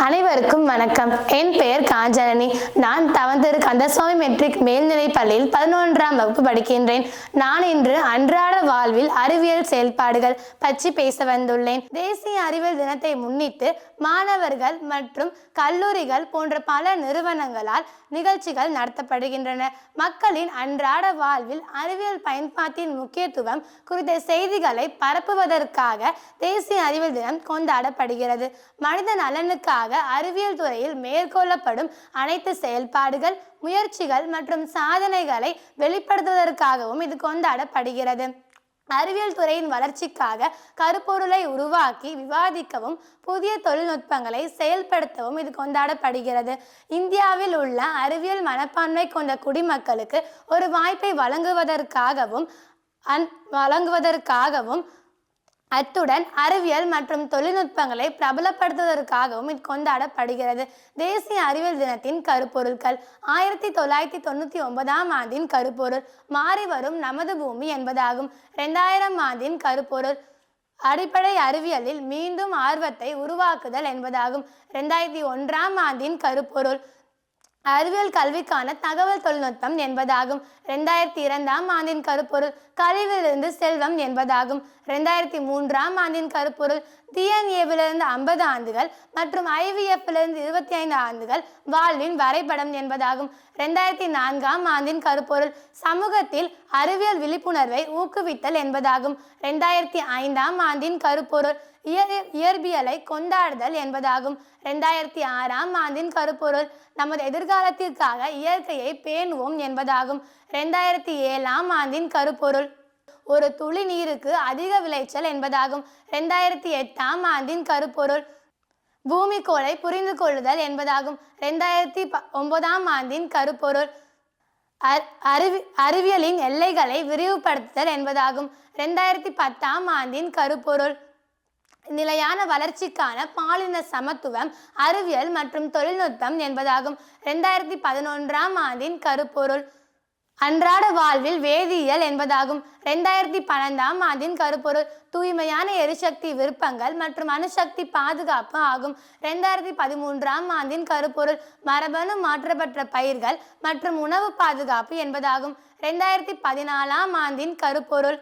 அனைவருக்கும் வணக்கம். என் பெயர் காஞ்சனி. நான் தவந்திரு கந்தசுவாமி மெட்ரிக் மேல்நிலைப் பள்ளியில் 11ஆம் வகுப்பு படிக்கின்றேன். நான் இன்று அன்றாட வாழ்வில் அறிவியல் செயல்பாடுகள் பற்றி பேச வந்துள்ளேன். தேசிய அறிவியல் தினத்தை முன்னிட்டு மாணவர்கள் மற்றும் கல்லூரிகள் போன்ற பல நிறுவனங்களால் நிகழ்ச்சிகள் நடத்தப்படுகின்றன. மக்களின் அன்றாட வாழ்வில் அறிவியல் பயன்பாட்டின் முக்கியத்துவம் குறித்த செய்திகளை பரப்புவதற்காக தேசிய அறிவியல் தினம் கொண்டாடப்படுகிறது. மனித நலனுக்காக அறிவியல் துறையில் மேற்கொள்ளப்படும் அனைத்து செயல்பாடுகள், முயற்சிகள் மற்றும் சாதனைகளை வெளிப்படுத்துவதற்காகவும் இது கொண்டாடப்படுகிறது. அறிவியல் துறையின் வளர்ச்சிக்காக கருப்பொருளை உருவாக்கி விவாதிக்கவும் புதிய தொழில்நுட்பங்களை செயல்படுத்தவும் இது கொண்டாடப்படுகிறது. இந்தியாவில் உள்ள அறிவியல் மனப்பான்மை கொண்ட குடிமக்களுக்கு ஒரு வாய்ப்பை வழங்குவதற்காகவும் அத்துடன் அறிவியல் மற்றும் தொழில்நுட்பங்களை பிரபலப்படுத்துவதற்காகவும் இது கொண்டாடப்படுகிறது. தேசிய அறிவியல் தினத்தின் கருப்பொருட்கள். 1999ஆம் ஆண்டின் கருப்பொருள் மாறி வரும் நமது பூமி என்பதாகும். 2000ஆம் ஆண்டின் கருப்பொருள் அடிப்படை அறிவியலில் மீண்டும் ஆர்வத்தை உருவாக்குதல் என்பதாகும். 2001ஆம் ஆண்டின் கருப்பொருள் அறிவியல் கல்விக்கான தகவல் தொழில்நுட்பம் என்பதாகும். 2002ஆம் ஆண்டின் கருப்பொருள் கழிவிலிருந்து செல்வம் என்பதாகும். 2003ஆம் ஆண்டின் கருப்பொருள் DNA-விலிருந்து 50 ஆண்டுகள் மற்றும் IVF-லிருந்து 25 ஆண்டுகள் வாழ்வின் வரைபடம் என்பதாகும். 2004ஆம் ஆண்டின் கருப்பொருள் சமூகத்தில் அறிவியல் விழிப்புணர்வை ஊக்குவித்தல் என்பதாகும். 2005ஆம் ஆண்டின் கருப்பொருள் இயற்பியலை கொண்டாடுதல் என்பதாகும். 2006ஆம் ஆண்டின் கருப்பொருள் நமது எதிர்காலத்திற்காக இயற்கையை பேணுவோம் என்பதாகும். 2007ஆம் ஆண்டின் கருப்பொருள் ஒரு துளி நீருக்கு அதிக விளைச்சல் என்பதாகும். 2008ஆம் ஆண்டின் கருப்பொருள் பூமிக்கோளை புரிந்து கொள்ளுதல் என்பதாகும். 2009ஆம் ஆண்டின் கருப்பொருள் அறிவியலின் எல்லைகளை விரிவுபடுத்துதல் என்பதாகும். 2010ஆம் ஆண்டின் கருப்பொருள் நிலையான வளர்ச்சிக்கான பாலின சமத்துவம், அறிவியல் மற்றும் தொழில்நுட்பம் என்பதாகும். 2011ஆம் ஆண்டின் கருப்பொருள் அன்றாட வாழ்வில் வேதியியல் என்பதாகும். 2012ஆம் ஆண்டின் கருப்பொருள் தூய்மையான எரிசக்தி விருப்பங்கள் மற்றும் அணுசக்தி பாதுகாப்பு ஆகும். 2013ஆம் ஆண்டின் கருப்பொருள் மரபணு மாற்றப்பட்ட பயிர்கள் மற்றும் உணவு பாதுகாப்பு என்பதாகும். 2014ஆம் ஆண்டின் கருப்பொருள்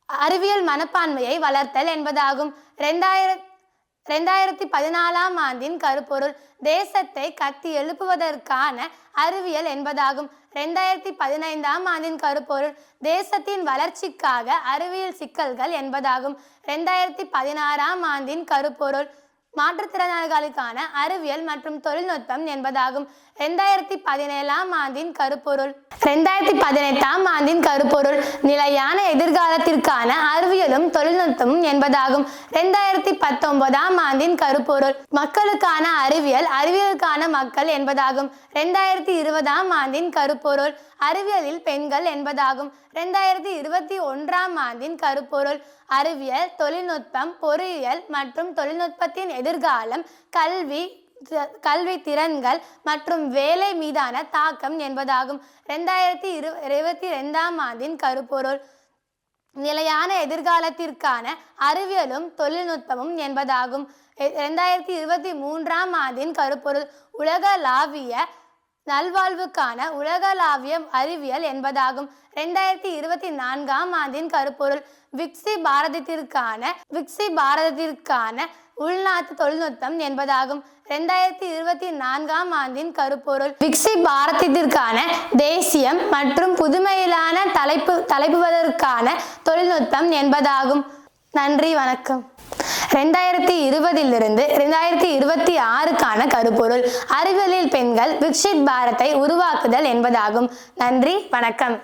அறிவியல் மனப்பான்மையை வளர்த்தல் என்பதாகும். 2014ஆம் ஆண்டின் கருப்பொருள் தேசத்தை கட்டி எழுப்புவதற்கான அறிவியல் என்பதாகும். 2015ஆம் ஆண்டின் கருப்பொருள் தேசத்தின் வளர்ச்சிக்காக அறிவியல் சிக்கல்கள் என்பதாகும். 2016ஆம் ஆண்டின் கருப்பொருள் மாற்றுத்திறனாளிகளுக்கான அறிவியல் மற்றும் தொழில்நுட்பம் என்பதாகும். 2017ஆம் ஆண்டின் கருப்பொருள் 2018ஆம் ஆண்டின் கருப்பொருள் நிலையான எதிர்காலத்திற்கான அறிவியலும் தொழில்நுட்பமும் என்பதாகும். 2019ஆம் ஆண்டின் கருப்பொருள் மக்களுக்கான அறிவியல், அறிவியலுக்கான மக்கள் என்பதாகும். 2020ஆம் ஆண்டின் கருப்பொருள் அறிவியலில் பெண்கள் என்பதாகும். 2021ஆம் ஆண்டின் கருப்பொருள் அறிவியல், தொழில்நுட்பம், பொறியியல் மற்றும் தொழில்நுட்பத்தின் எதிர்காலம், கல்வி திறன்கள் மற்றும் வேலை மீதான தாக்கம் என்பதாகும். 2022ஆம் ஆண்டின் கருப்பொருள் நிலையான எதிர்காலத்திற்கான அறிவியலும் தொழில்நுட்பமும் என்பதாகும். 2023ஆம் ஆண்டின் கருப்பொருள் உலகளாவிய நல்வாழ்வுக்கான உலகளாவிய அறிவியல் என்பதாகும். 2024ஆம் ஆண்டின் கருப்பொருள் விக்சித் பாரதத்திற்கான உள்நாட்டு தொழில்நுட்பம் என்பதாகும். 2024ஆம் ஆண்டின் கருப்பொருள் விக்சித் பாரதத்திற்கான தேசியம் மற்றும் புதுமையிலான தலைப்புவதற்கான தொழில்நுட்பம் என்பதாகும். நன்றி, வணக்கம். 2020லிருந்து 2026க்கான கருப்பொருள் அறிவியலில் பெண்கள் விக்சித் பாரத்தை உருவாக்குதல் என்பதாகும். நன்றி, வணக்கம்.